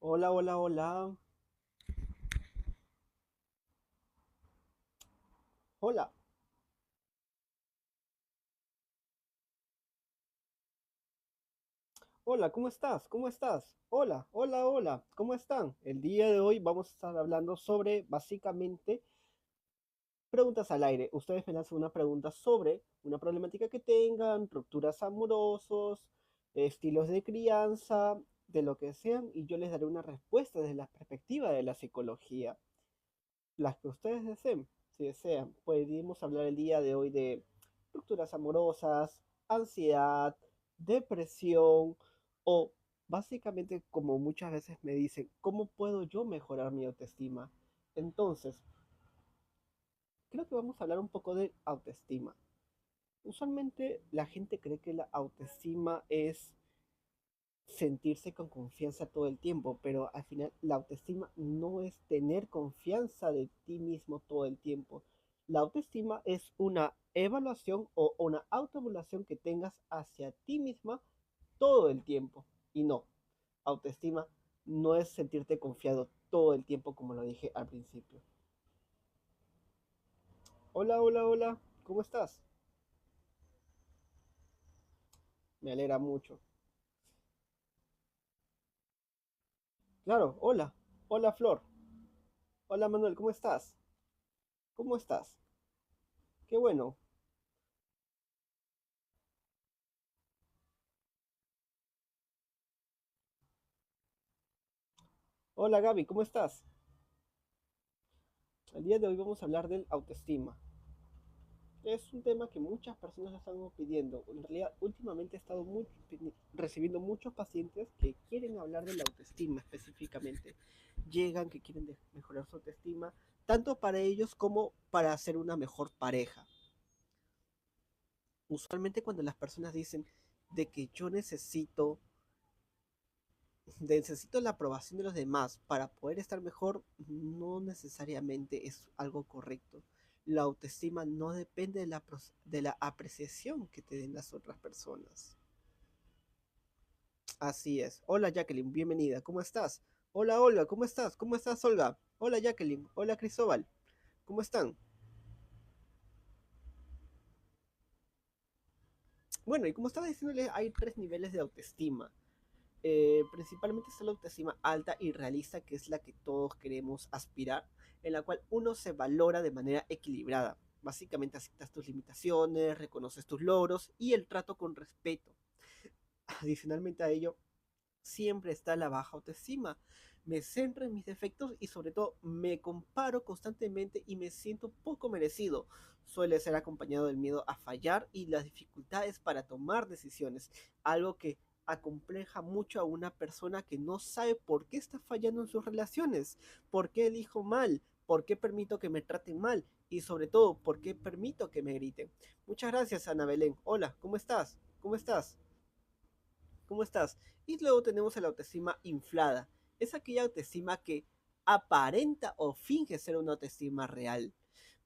Hola, hola, hola. Hola, hola, ¿cómo estás? ¿Cómo estás? Hola, hola, hola, ¿cómo están? El día de hoy vamos a estar hablando sobre básicamente preguntas al aire. Ustedes me hacen una pregunta sobre una problemática que tengan, rupturas amorosos, estilos de crianza, de lo que sean, y yo les daré una respuesta desde la perspectiva de la psicología. Las que ustedes deseen, si desean. Podríamos hablar el día de hoy de rupturas amorosas, ansiedad, depresión o básicamente como muchas veces me dicen, ¿cómo puedo yo mejorar mi autoestima? Entonces, creo que vamos a hablar un poco de autoestima. Usualmente la gente cree que la autoestima es sentirse con confianza todo el tiempo, pero al final la autoestima no es tener confianza de ti mismo todo el tiempo. La autoestima es una evaluación o una autoevaluación que tengas hacia ti misma todo el tiempo. Y no, autoestima no es sentirte confiado todo el tiempo como lo dije al principio. Hola, hola, hola, ¿cómo estás? Me alegra mucho. Claro, hola, hola Flor, hola Manuel, ¿cómo estás? ¿Cómo estás? Qué bueno. Hola Gaby, ¿cómo estás? El día de hoy vamos a hablar del autoestima. Es un tema que muchas personas están pidiendo. En realidad, últimamente he estado recibiendo muchos pacientes que quieren hablar de la autoestima específicamente. Llegan que quieren mejorar su autoestima, tanto para ellos como para ser una mejor pareja. Usualmente cuando las personas dicen de que yo necesito la aprobación de los demás para poder estar mejor, no necesariamente es algo correcto. La autoestima no depende de la apreciación que te den las otras personas. Así es. Hola Jacqueline, bienvenida. ¿Cómo estás? Hola Olga, ¿cómo estás? ¿Cómo estás Olga? Hola Jacqueline. Hola Cristóbal. ¿Cómo están? Bueno, y como estaba diciéndole, hay tres niveles de autoestima. Principalmente está la autoestima alta y realista, que es la que todos queremos aspirar, en la cual uno se valora de manera equilibrada. Básicamente aceptas tus limitaciones, reconoces tus logros y el trato con respeto. Adicionalmente a ello, siempre está la baja autoestima. Me centro en mis defectos y sobre todo me comparo constantemente y me siento poco merecido. Suele ser acompañado del miedo a fallar y las dificultades para tomar decisiones, algo que acompleja mucho a una persona que no sabe por qué está fallando en sus relaciones, por qué elijo mal, por qué permito que me traten mal y sobre todo por qué permito que me griten. Muchas gracias, Ana Belén. Hola, ¿cómo estás? ¿Cómo estás? ¿Cómo estás? Y luego tenemos la autoestima inflada. Es aquella autoestima que aparenta o finge ser una autoestima real.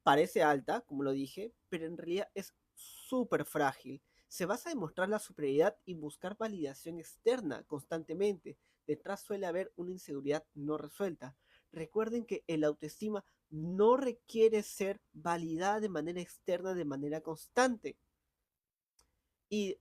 Parece alta, como lo dije, pero en realidad es súper frágil. Se basa en mostrar la superioridad y buscar validación externa constantemente. Detrás suele haber una inseguridad no resuelta. Recuerden que el autoestima no requiere ser validada de manera externa de manera constante. Y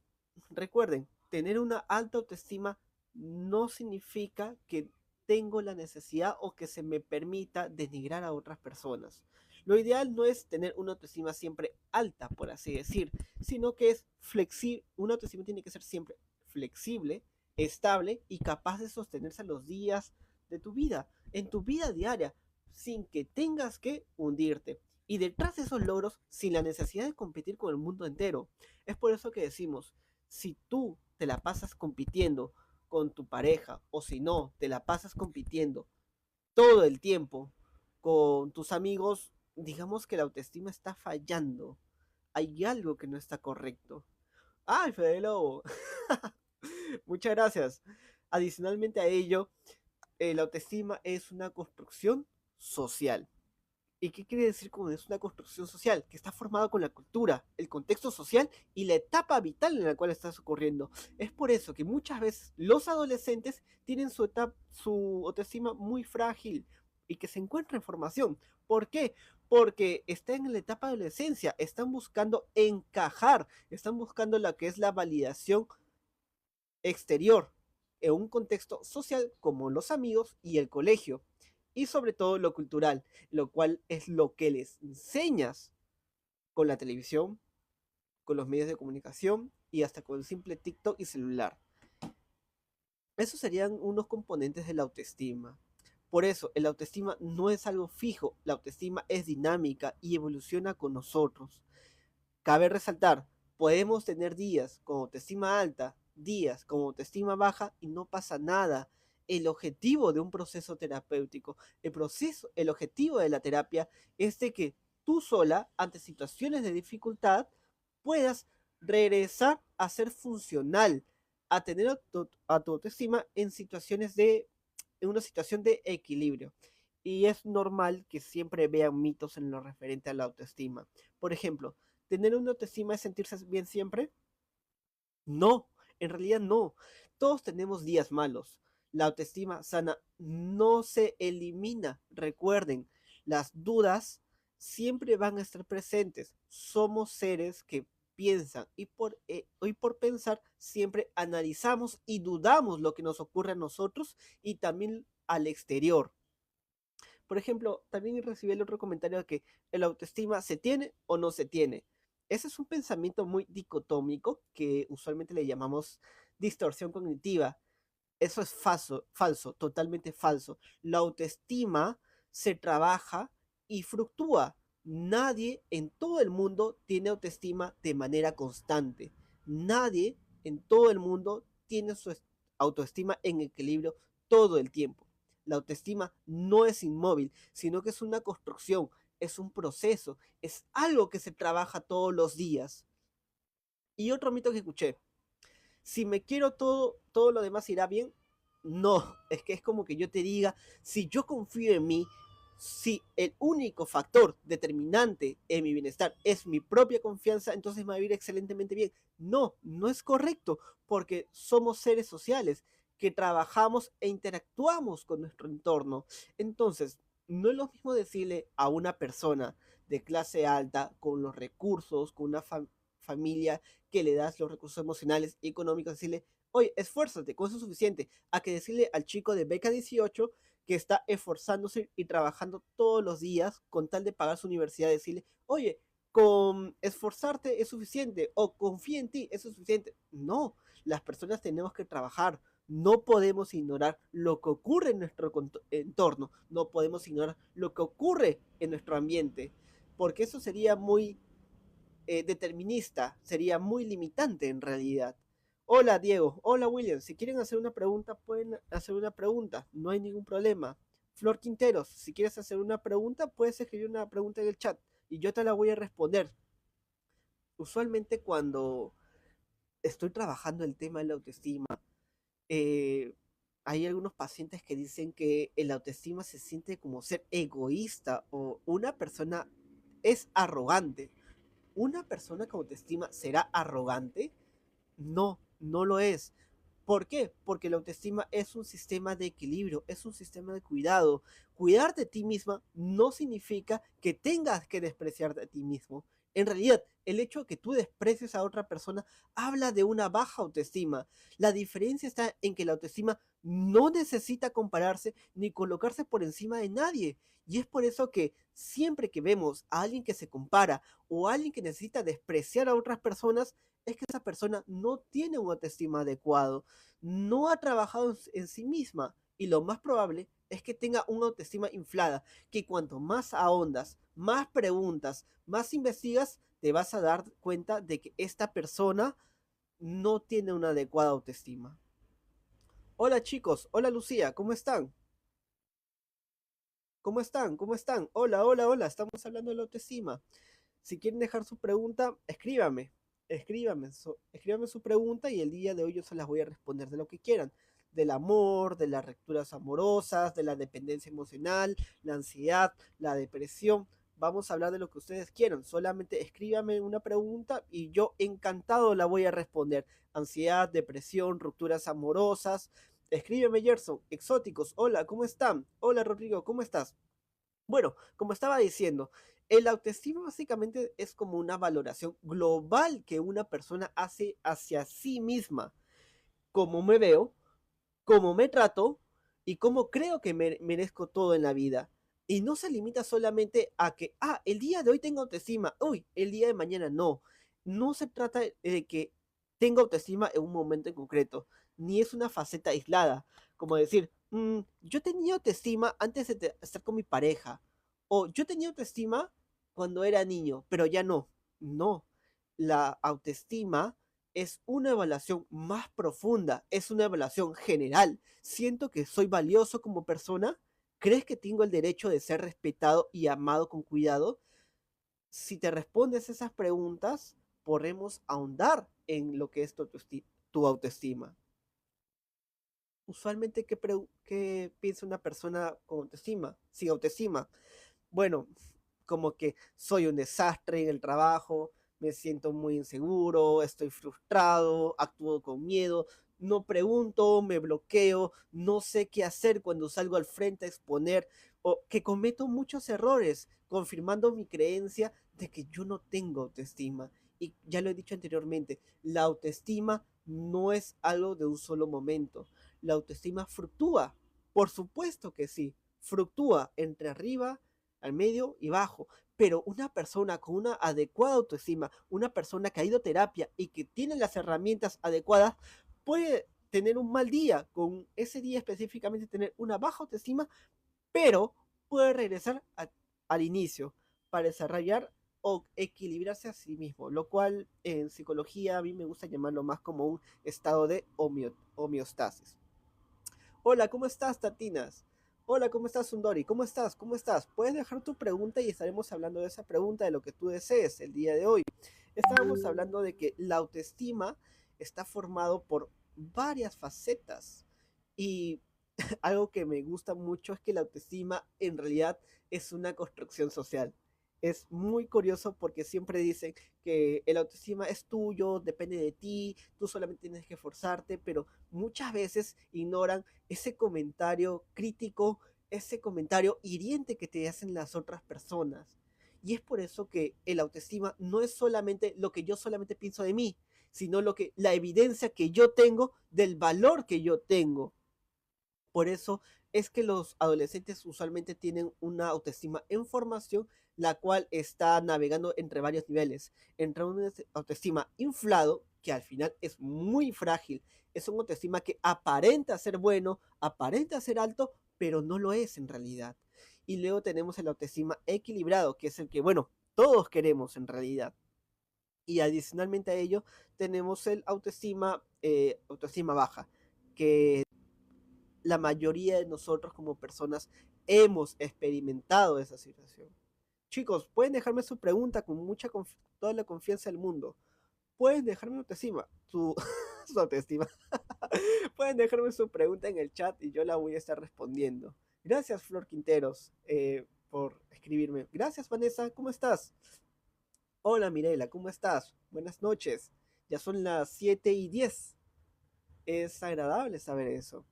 recuerden, tener una alta autoestima no significa que tengo la necesidad o que se me permita denigrar a otras personas. Lo ideal no es tener una autoestima siempre alta, por así decir, sino que es flexible. Una autoestima tiene que ser siempre flexible, estable y capaz de sostenerse a los días de tu vida, en tu vida diaria, sin que tengas que hundirte. Y detrás de esos logros, sin la necesidad de competir con el mundo entero. Es por eso que decimos, si tú te la pasas compitiendo con tu pareja o si no, te la pasas compitiendo todo el tiempo con tus amigos, digamos que la autoestima está fallando. Hay algo que no está correcto. ¡Ay, Fede Lobo! Muchas gracias. Adicionalmente a ello, la autoestima es una construcción social. ¿Y qué quiere decir con es una construcción social? Que está formada con la cultura, el contexto social y la etapa vital en la cual está ocurriendo. Es por eso que muchas veces los adolescentes tienen su autoestima muy frágil y que se encuentra en formación. ¿Por qué? Porque están en la etapa de adolescencia, están buscando encajar, están buscando lo que es la validación exterior en un contexto social como los amigos y el colegio, y sobre todo lo cultural, lo cual es lo que les enseñas con la televisión, con los medios de comunicación y hasta con el simple TikTok y celular. Esos serían unos componentes de la autoestima. Por eso, el autoestima no es algo fijo, la autoestima es dinámica y evoluciona con nosotros. Cabe resaltar, podemos tener días con autoestima alta, días con autoestima baja y no pasa nada. El objetivo de un proceso terapéutico, el objetivo de la terapia es de que tú sola, ante situaciones de dificultad, puedas regresar a ser funcional, a tener a tu autoestima en una situación de equilibrio. Y es normal que siempre vean mitos en lo referente a la autoestima. Por ejemplo, ¿tener una autoestima es sentirse bien siempre? No, en realidad no. Todos tenemos días malos. La autoestima sana no se elimina. Recuerden, las dudas siempre van a estar presentes. Somos seres que piensan y por pensar siempre analizamos y dudamos lo que nos ocurre a nosotros y también al exterior. Por ejemplo, también recibí el otro comentario de que el autoestima se tiene o no se tiene. Ese es un pensamiento muy dicotómico que usualmente le llamamos distorsión cognitiva. Eso es falso, totalmente falso. La autoestima se trabaja y fluctúa. Nadie en todo el mundo tiene autoestima de manera constante. Nadie en todo el mundo tiene su autoestima en equilibrio todo el tiempo. La autoestima no es inmóvil, sino que es una construcción, es un proceso, es algo que se trabaja todos los días. Y otro mito que escuché, si me quiero todo lo demás irá bien. No, es que es como que yo te diga, si yo confío en mí, si el único factor determinante en mi bienestar es mi propia confianza, entonces me va a ir excelentemente bien. No, no es correcto, porque somos seres sociales que trabajamos e interactuamos con nuestro entorno. Entonces, no es lo mismo decirle a una persona de clase alta, con los recursos, con una familia que le das los recursos emocionales y económicos, decirle, oye, esfuérzate, con eso es suficiente, a que decirle al chico de beca 18 que está esforzándose y trabajando todos los días con tal de pagar su universidad, decirle, oye, con esforzarte es suficiente o confía en ti, eso es suficiente. No, las personas tenemos que trabajar. No podemos ignorar lo que ocurre en nuestro entorno, no podemos ignorar lo que ocurre en nuestro ambiente, porque eso sería muy determinista, sería muy limitante en realidad. Hola Diego, hola William, si quieren hacer una pregunta, pueden hacer una pregunta, no hay ningún problema. Flor Quinteros, si quieres hacer una pregunta, puedes escribir una pregunta en el chat y yo te la voy a responder. Usualmente cuando estoy trabajando el tema de la autoestima, eh, hay algunos pacientes que dicen que el autoestima se siente como ser egoísta o una persona es arrogante. ¿Una persona con autoestima será arrogante? No, no lo es. ¿Por qué? Porque la autoestima es un sistema de equilibrio, es un sistema de cuidado. Cuidar de ti misma no significa que tengas que despreciarte a ti mismo. En realidad, el hecho de que tú desprecies a otra persona habla de una baja autoestima. La diferencia está en que la autoestima no necesita compararse ni colocarse por encima de nadie. Y es por eso que siempre que vemos a alguien que se compara o a alguien que necesita despreciar a otras personas, es que esa persona no tiene un autoestima adecuado, no ha trabajado en sí misma y lo más probable es que tenga una autoestima inflada, que cuanto más ahondas, más preguntas, más investigas, te vas a dar cuenta de que esta persona no tiene una adecuada autoestima. Hola chicos, hola Lucía, ¿cómo están? ¿Cómo están? ¿Cómo están? Hola, hola, hola, estamos hablando de la autoestima. Si quieren dejar su pregunta, escríbame. Escríbame su pregunta y el día de hoy yo se las voy a responder de lo que quieran. del amor, de las rupturas amorosas, de la dependencia emocional, la ansiedad, la depresión. Vamos a hablar de lo que ustedes quieran. Solamente escríbame una pregunta y yo encantado la voy a responder. Ansiedad, depresión, rupturas amorosas. Escríbeme, Gerson. Exóticos. Hola, ¿cómo están? Hola, Rodrigo, ¿cómo estás? Bueno, como estaba diciendo, el autoestima básicamente es como una valoración global que una persona hace hacia sí misma. Cómo me veo, cómo me trato y cómo creo que merezco todo en la vida. Y no se limita solamente a que, el día de hoy tengo autoestima, uy, el día de mañana no. No se trata de que tenga autoestima en un momento en concreto, ni es una faceta aislada, como decir, yo tenía autoestima antes de estar con mi pareja, o yo tenía autoestima cuando era niño, pero ya no. No, la autoestima es una evaluación más profunda, es una evaluación general. ¿Siento que soy valioso como persona? ¿Crees que tengo el derecho de ser respetado y amado con cuidado? Si te respondes esas preguntas, podremos ahondar en lo que es tu autoestima. Usualmente, ¿qué piensa una persona con autoestima? Sin autoestima. Bueno, como que soy un desastre en el trabajo, me siento muy inseguro, estoy frustrado, actúo con miedo, no pregunto, me bloqueo, no sé qué hacer cuando salgo al frente a exponer, o que cometo muchos errores, confirmando mi creencia de que yo no tengo autoestima. Y ya lo he dicho anteriormente, la autoestima no es algo de un solo momento. La autoestima fluctúa, por supuesto que sí, fluctúa entre arriba, al medio y bajo. Pero una persona con una adecuada autoestima, una persona que ha ido a terapia y que tiene las herramientas adecuadas, puede tener un mal día, con ese día específicamente tener una baja autoestima, pero puede regresar al inicio para desarrollar o equilibrarse a sí mismo, lo cual en psicología a mí me gusta llamarlo más como un estado de homeostasis. Hola, ¿cómo estás, Tatinas? Hola, ¿cómo estás, Sundori? ¿Cómo estás? ¿Cómo estás? Puedes dejar tu pregunta y estaremos hablando de esa pregunta, de lo que tú desees el día de hoy. Estábamos hablando de que la autoestima está formado por varias facetas y algo que me gusta mucho es que la autoestima en realidad es una construcción social. Es muy curioso porque siempre dicen que el autoestima es tuyo, depende de ti, tú solamente tienes que esforzarte, pero muchas veces ignoran ese comentario crítico, ese comentario hiriente que te hacen las otras personas. Y es por eso que el autoestima no es solamente lo que yo solamente pienso de mí, sino la evidencia que yo tengo del valor que yo tengo. Por eso es que los adolescentes usualmente tienen una autoestima en formación, la cual está navegando entre varios niveles. Entre una autoestima inflado, que al final es muy frágil, es una autoestima que aparenta ser bueno, aparenta ser alto, pero no lo es en realidad. Y luego tenemos el autoestima equilibrado, que es el que, bueno, todos queremos en realidad. Y adicionalmente a ello, tenemos el autoestima baja, que la mayoría de nosotros como personas hemos experimentado esa situación. Chicos, pueden dejarme su pregunta con toda la confianza del mundo. Pueden dejarme autoestima, su autoestima. Pueden dejarme su pregunta en el chat y yo la voy a estar respondiendo. Gracias, Flor Quinteros, por escribirme. Gracias, Vanessa, ¿cómo estás? Hola, Mirela, ¿cómo estás? Buenas noches. Ya son las 7:10. Es agradable saber eso.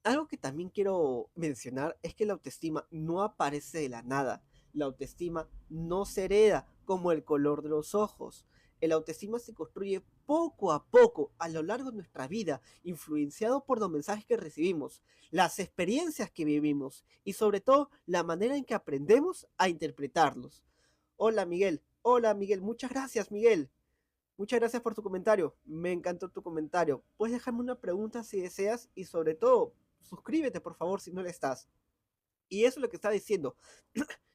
Algo que también quiero mencionar es que la autoestima no aparece de la nada. La autoestima no se hereda como el color de los ojos. El autoestima se construye poco a poco a lo largo de nuestra vida, influenciado por los mensajes que recibimos, las experiencias que vivimos y sobre todo la manera en que aprendemos a interpretarlos. Hola Miguel, muchas gracias Miguel. Muchas gracias por tu comentario. Me encantó tu comentario. Puedes dejarme una pregunta si deseas y sobre todo, suscríbete por favor si no lo estás. Y eso es lo que está diciendo.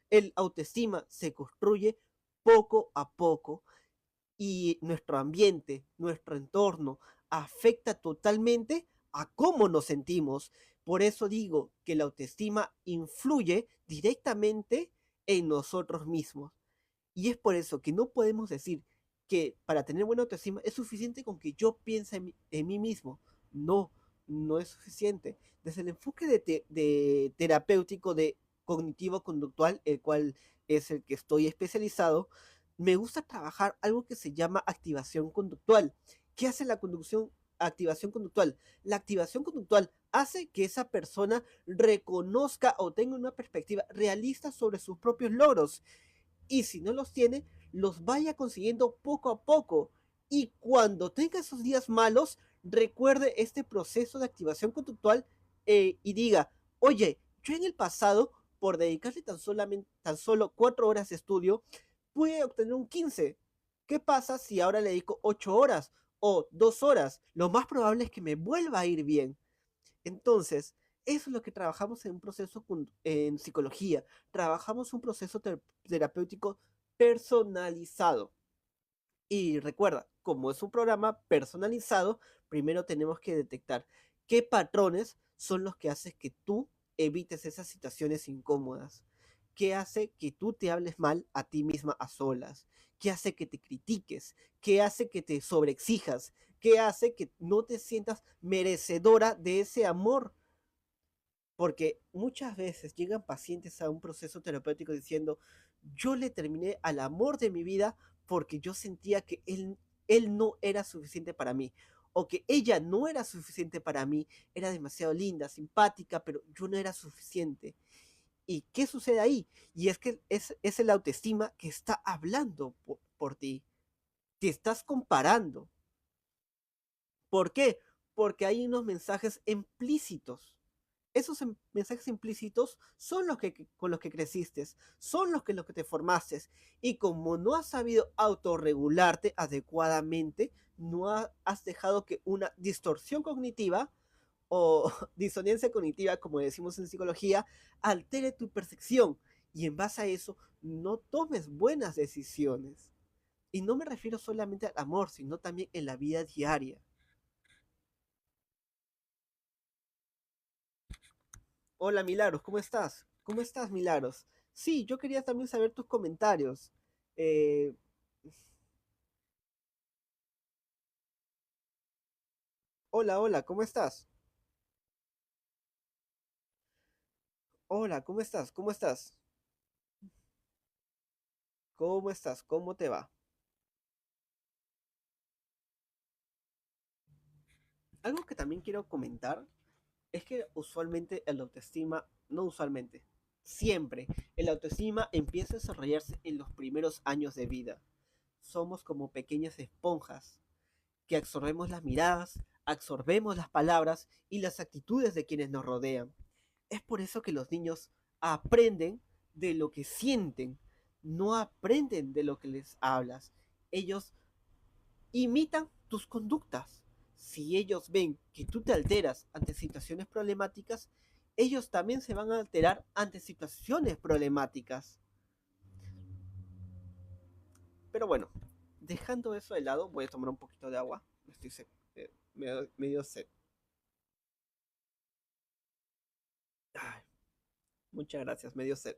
El autoestima se construye poco a poco y nuestro ambiente, nuestro entorno afecta totalmente a cómo nos sentimos. Por eso digo que la autoestima influye directamente en nosotros mismos. Y es por eso que no podemos decir que para tener buena autoestima es suficiente con que yo piense en mí mismo. No, no es suficiente. Desde el enfoque de terapéutico de cognitivo-conductual, el cual es el que estoy especializado, me gusta trabajar algo que se llama activación conductual. ¿Qué hace la activación conductual? La activación conductual hace que esa persona reconozca o tenga una perspectiva realista sobre sus propios logros y si no los tiene, los vaya consiguiendo poco a poco. Y cuando tenga esos días malos, recuerde este proceso de activación conductual y diga, oye, yo en el pasado, por dedicarle tan solo 4 horas de estudio, pude obtener un 15. ¿Qué pasa si ahora le dedico 8 horas o 2 horas? Lo más probable es que me vuelva a ir bien. Entonces, eso es lo que trabajamos en un proceso en psicología. Trabajamos un proceso terapéutico personalizado. Y recuerda, como es un programa personalizado, primero tenemos que detectar qué patrones son los que hacen que tú evites esas situaciones incómodas. ¿Qué hace que tú te hables mal a ti misma a solas? ¿Qué hace que te critiques? ¿Qué hace que te sobreexijas? ¿Qué hace que no te sientas merecedora de ese amor? Porque muchas veces llegan pacientes a un proceso terapéutico diciendo, yo le terminé al amor de mi vida porque yo sentía que él no era suficiente para mí, o que ella no era suficiente para mí, era demasiado linda, simpática, pero yo no era suficiente. ¿Y qué sucede ahí? Y es que es el autoestima que está hablando por ti, te estás comparando. ¿Por qué? Porque hay unos mensajes implícitos. Esos mensajes implícitos son con los que creciste, son los que te formaste. Y como no has sabido autorregularte adecuadamente, no has dejado que una distorsión cognitiva o disonancia cognitiva, como decimos en psicología, altere tu percepción. Y en base a eso, no tomes buenas decisiones. Y no me refiero solamente al amor, sino también en la vida diaria. Hola Milagros, ¿cómo estás? ¿Cómo estás, Milagros? Sí, yo quería también saber tus comentarios. Eh, hola, ¿cómo estás? Hola, ¿cómo estás? ¿Cómo estás? ¿Cómo estás? ¿Cómo te va? Algo que también quiero comentar es que usualmente el autoestima, no usualmente, siempre, el autoestima empieza a desarrollarse en los primeros años de vida. Somos como pequeñas esponjas que absorbemos las miradas, absorbemos las palabras y las actitudes de quienes nos rodean. Es por eso que los niños aprenden de lo que sienten, no aprenden de lo que les hablas. Ellos imitan tus conductas. Si ellos ven que tú te alteras ante situaciones problemáticas, ellos también se van a alterar ante situaciones problemáticas. Pero bueno, dejando eso de lado, voy a tomar un poquito de agua. Estoy medio sed. Ay, muchas gracias, medio sed.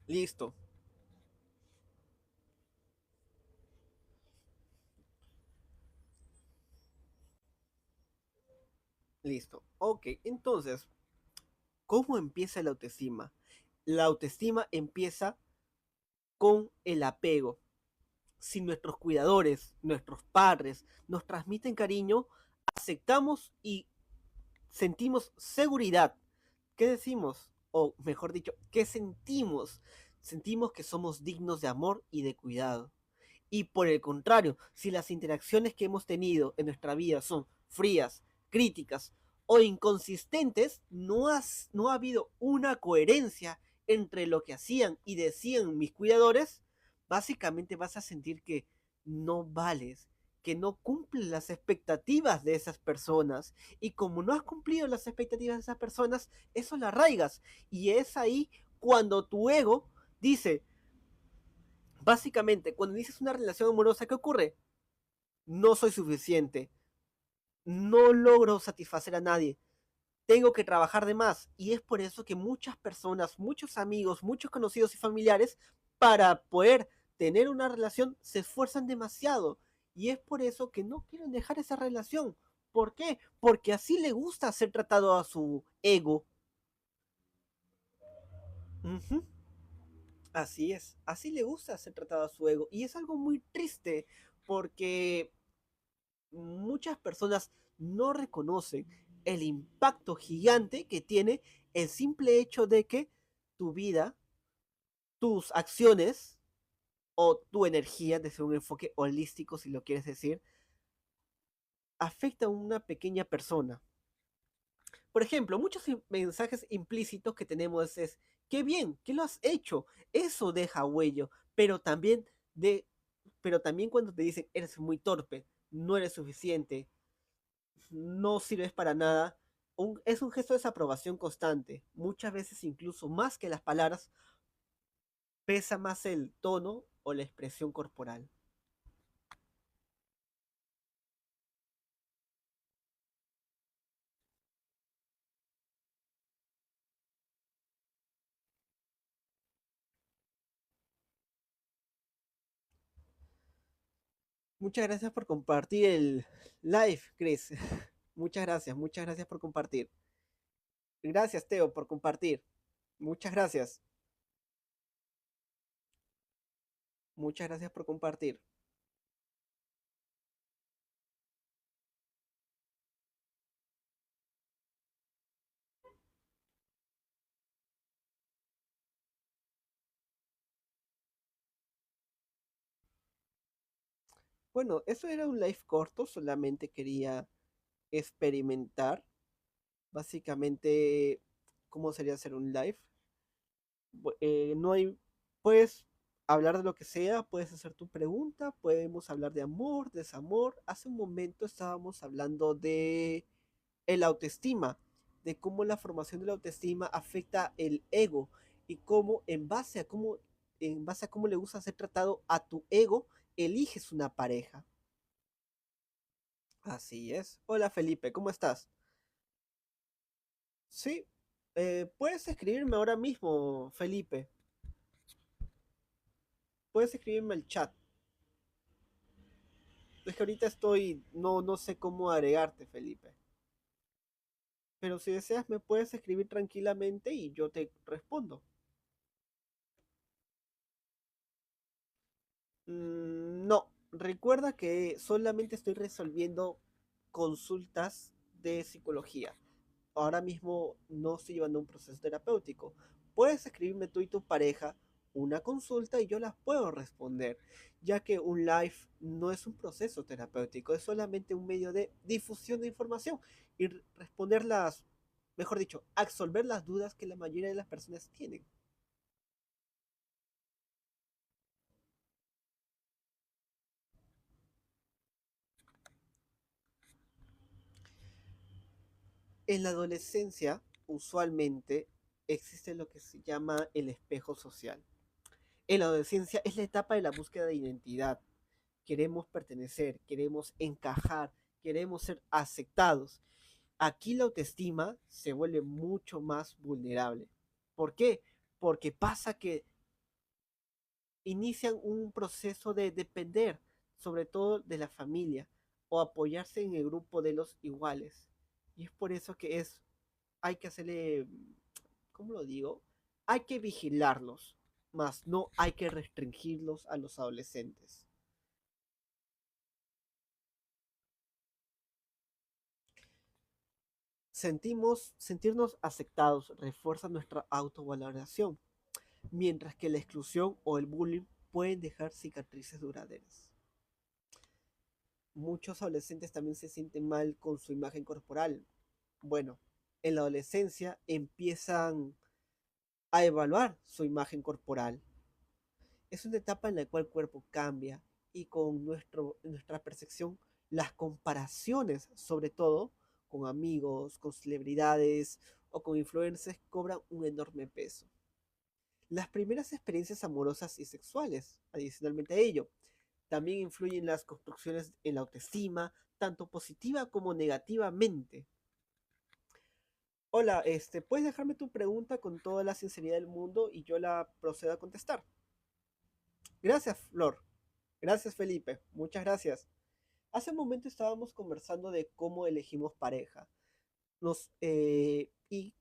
Listo, listo. Ok, entonces, ¿cómo empieza la autoestima? La autoestima empieza con el apego. Si nuestros cuidadores, nuestros padres nos transmiten cariño, aceptamos y sentimos seguridad. ¿Qué decimos? O mejor dicho, ¿qué sentimos? Sentimos que somos dignos de amor y de cuidado. Y por el contrario, si las interacciones que hemos tenido en nuestra vida son frías, críticas o inconsistentes, no ha habido una coherencia entre lo que hacían y decían mis cuidadores, básicamente vas a sentir que no vales, que no cumples las expectativas de esas personas. Y como no has cumplido las expectativas de esas personas, eso la arraigas. Y es ahí cuando tu ego dice, básicamente, cuando dices una relación amorosa, ¿qué ocurre? No soy suficiente, no logro satisfacer a nadie, tengo que trabajar de más. Y es por eso que muchas personas, muchos amigos, muchos conocidos y familiares, para poder tener una relación, se esfuerzan demasiado. Y es por eso que no quieren dejar esa relación. ¿Por qué? Porque así le gusta ser tratado a su ego. Ujú. Así es, así le gusta ser tratado a su ego. Y es algo muy triste porque muchas personas no reconocen el impacto gigante que tiene el simple hecho de que tu vida, tus acciones o tu energía, desde un enfoque holístico, si lo quieres decir, afecta a una pequeña persona. Por ejemplo, muchos mensajes implícitos que tenemos es, qué bien, ¿qué lo has hecho? Eso deja huello, de, pero también cuando te dicen, eres muy torpe, no eres suficiente, no sirves para nada, es un gesto de desaprobación constante. Muchas veces incluso más que las palabras, pesa más el tono o la expresión corporal. Muchas gracias por compartir el live, Chris. Muchas gracias por compartir. Gracias, Teo, por compartir. Muchas gracias. Muchas gracias por compartir. Bueno, eso era un live corto, solamente quería experimentar básicamente cómo sería hacer un live. No hay, puedes hablar de lo que sea, puedes hacer tu pregunta, podemos hablar de amor, desamor. Hace un momento estábamos hablando de el autoestima, de cómo la formación de la autoestima afecta el ego y cómo en base a cómo le gusta ser tratado a tu ego, eliges una pareja. Así es. Hola Felipe, ¿cómo estás? Sí, puedes escribirme ahora mismo, Felipe. Puedes escribirme al chat. Es que ahorita no sé cómo agregarte, Felipe. Pero si deseas, me puedes escribir tranquilamente y yo te respondo. No, recuerda que solamente estoy resolviendo consultas de psicología. Ahora mismo no estoy llevando un proceso terapéutico. Puedes escribirme tú y tu pareja una consulta y yo las puedo responder, ya que un live no es un proceso terapéutico, es solamente un medio de difusión de información y responder mejor dicho, absolver las dudas que la mayoría de las personas tienen. En la adolescencia, usualmente, existe lo que se llama el espejo social. En la adolescencia es la etapa de la búsqueda de identidad. Queremos pertenecer, queremos encajar, queremos ser aceptados. Aquí la autoestima se vuelve mucho más vulnerable. ¿Por qué? Porque pasa que inician un proceso de depender, sobre todo de la familia, o apoyarse en el grupo de los iguales. Y es por eso que hay que hacerle, ¿cómo lo digo? Hay que vigilarlos, más no hay que restringirlos a los adolescentes. Sentirnos aceptados refuerza nuestra autovaloración, mientras que la exclusión o el bullying pueden dejar cicatrices duraderas. Muchos adolescentes también se sienten mal con su imagen corporal. Bueno, en la adolescencia empiezan a evaluar su imagen corporal. Es una etapa en la cual el cuerpo cambia y con nuestra percepción, las comparaciones, sobre todo con amigos, con celebridades o con influencers, cobran un enorme peso. Las primeras experiencias amorosas y sexuales, adicionalmente a ello, también influyen en las construcciones en la autoestima, tanto positiva como negativamente. Hola, ¿puedes dejarme tu pregunta con toda la sinceridad del mundo y yo la procedo a contestar? Gracias, Flor. Gracias, Felipe. Muchas gracias. Hace un momento estábamos conversando de cómo elegimos pareja. Y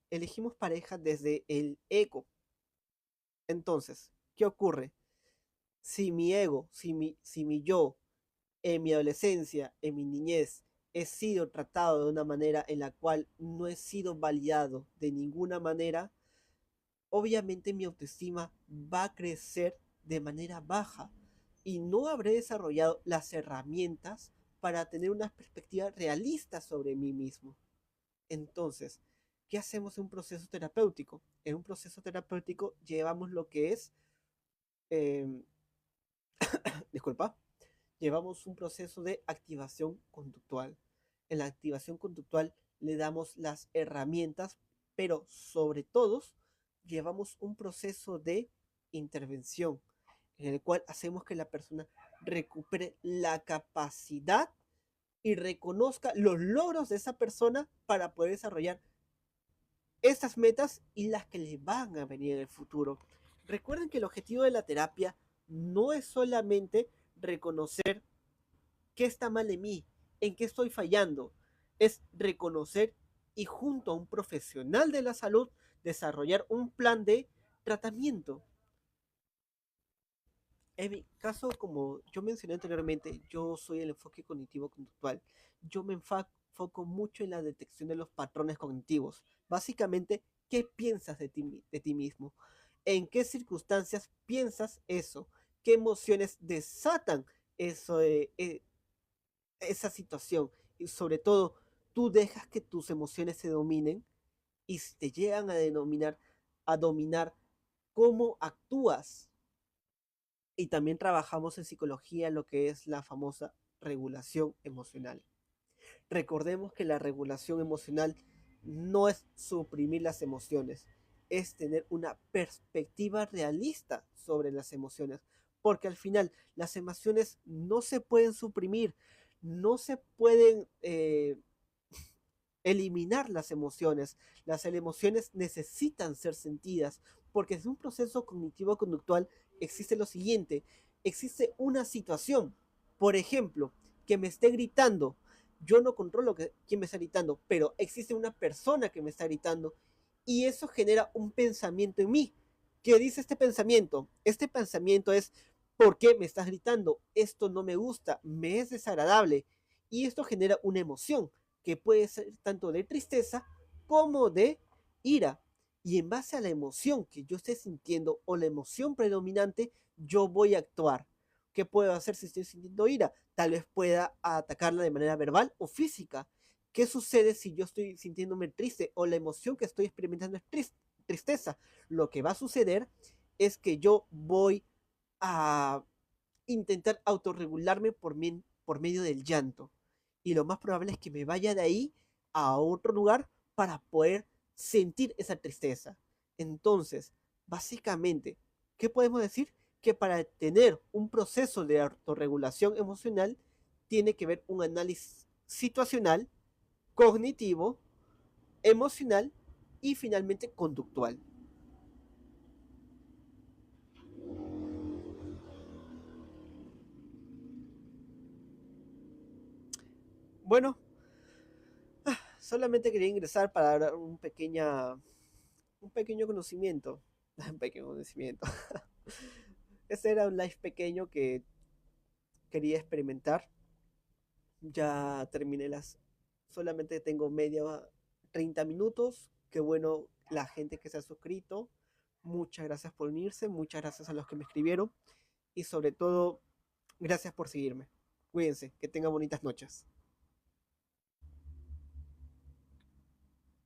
elegimos pareja desde el ego. Entonces, ¿qué ocurre? Si mi ego, si mi yo, en mi adolescencia, en mi niñez, he sido tratado de una manera en la cual no he sido validado de ninguna manera, obviamente mi autoestima va a crecer de manera baja y no habré desarrollado las herramientas para tener una perspectiva realista sobre mí mismo. Entonces, ¿qué hacemos en un proceso terapéutico? En un proceso terapéutico llevamos lo que es, eh, disculpa, llevamos un proceso de activación conductual. En la activación conductual le damos las herramientas, pero sobre todo llevamos un proceso de intervención en el cual hacemos que la persona recupere la capacidad y reconozca los logros de esa persona para poder desarrollar estas metas y las que le van a venir en el futuro. Recuerden que el objetivo de la terapia no es solamente reconocer qué está mal en mí, en qué estoy fallando, es reconocer y junto a un profesional de la salud desarrollar un plan de tratamiento. En mi caso, como yo mencioné anteriormente, yo soy el enfoque cognitivo-conductual. Yo me enfoco mucho en la detección de los patrones cognitivos. Básicamente, ¿qué piensas de ti mismo? ¿En qué circunstancias piensas eso? ¿Qué emociones desatan eso, esa situación? Y sobre todo, tú dejas que tus emociones se dominen y si te llegan a dominar, ¿cómo actúas? Y también trabajamos en psicología lo que es la famosa regulación emocional. Recordemos que la regulación emocional no es suprimir las emociones, es tener una perspectiva realista sobre las emociones, porque al final las emociones no se pueden suprimir, no se pueden eliminar las emociones. Las emociones necesitan ser sentidas, porque en un proceso cognitivo-conductual existe lo siguiente, existe una situación, por ejemplo, que me esté gritando, yo no controlo quién me está gritando, pero existe una persona que me está gritando y eso genera un pensamiento en mí. ¿Qué dice este pensamiento? Este pensamiento es, ¿por qué me estás gritando? Esto no me gusta, me es desagradable y esto genera una emoción que puede ser tanto de tristeza como de ira. Y en base a la emoción que yo esté sintiendo o la emoción predominante, yo voy a actuar. ¿Qué puedo hacer si estoy sintiendo ira? Tal vez pueda atacarla de manera verbal o física. ¿Qué sucede si yo estoy sintiéndome triste o la emoción que estoy experimentando es tristeza? Lo que va a suceder es que yo voy a intentar autorregularme por medio del llanto. Y lo más probable es que me vaya de ahí a otro lugar para poder sentir esa tristeza. Entonces, básicamente, ¿qué podemos decir? Que para tener un proceso de autorregulación emocional, tiene que ver un análisis situacional, cognitivo, emocional y finalmente conductual. Bueno, solamente quería ingresar para dar un pequeño conocimiento. Un pequeño conocimiento. Este era un live pequeño que quería experimentar. Ya terminé las. Solamente tengo 30 minutos. Qué bueno la gente que se ha suscrito. Muchas gracias por unirse. Muchas gracias a los que me escribieron. Y sobre todo, gracias por seguirme. Cuídense. Que tengan bonitas noches.